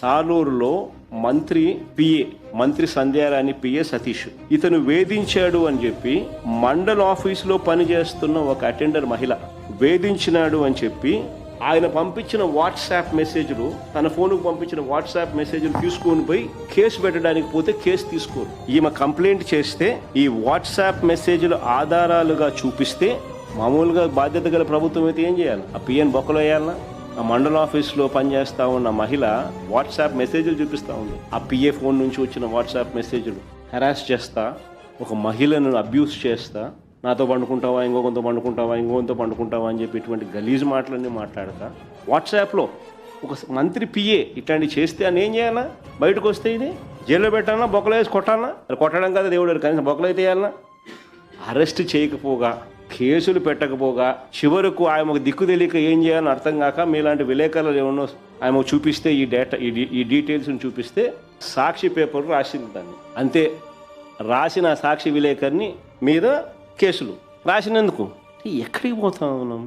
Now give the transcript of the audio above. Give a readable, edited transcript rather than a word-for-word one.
సాలూరులో మంత్రి పిఏ, మంత్రి సంధ్యారాణి పిఏ సతీష్, ఇతను వేధించాడు అని చెప్పి మండల ఆఫీసులో పనిచేస్తున్న ఒక అటెండర్ మహిళ వేధించినాడు అని చెప్పి ఆయన పంపించిన వాట్సాప్ మెసేజ్లు, తన ఫోన్కు పంపించిన వాట్సాప్ మెసేజ్లు తీసుకొని పోయి కేసు పెట్టడానికి పోతే కేసు తీసుకోరు. ఈమె కంప్లైంట్ చేస్తే ఈ వాట్సాప్ మెసేజ్లు ఆధారాలుగా చూపిస్తే మామూలుగా బాధ్యత గల ప్రభుత్వం అయితే ఏం చేయాలి? ఆ పిఎన్ బొక్కలో వేయాలన్నా? ఆ మండల ఆఫీస్లో పనిచేస్తా ఉన్న మహిళ వాట్సాప్ మెసేజ్లు చూపిస్తూ ఉంది. ఆ పిఏ ఫోన్ నుంచి వచ్చిన వాట్సాప్ మెసేజ్లు హెరాస్ చేస్తా, ఒక మహిళను అబ్యూస్ చేస్తా, నాతో పండుకుంటావా, ఇంకొకరితో పండుకుంటావా అని చెప్పి ఇటువంటి గలీజ్ మాటలన్నీ మాట్లాడతా వాట్సాప్లో ఒక మంత్రి పిఏ ఇట్లాంటివి చేస్తే అని ఏం చేయాలా? బయటకు వస్తే ఇది జైల్లో పెట్టాలన్నా, బొక్కలో వేసి కొట్టాలన్నా? కొట్టడం కదా దేవుడు, కనీసం బొక్కలో అయితే వేయాలన్నా? అరెస్ట్ చేయకపోగా, కేసులు పెట్టకపోగా, చివరకు ఆయనకు దిక్కు తెలియక ఏం చేయాలని అర్థం కాక మీలాంటి విలేకరులు ఏమన్నా ఆయన చూపిస్తే ఈ డీటెయిల్స్ని చూపిస్తే సాక్షి పేపర్ రాసింది దాన్ని, అంతే. రాసిన సాక్షి విలేకరిని మీద కేసులు రాసినందుకు ఎక్కడికి పోతా ఉన్నాం?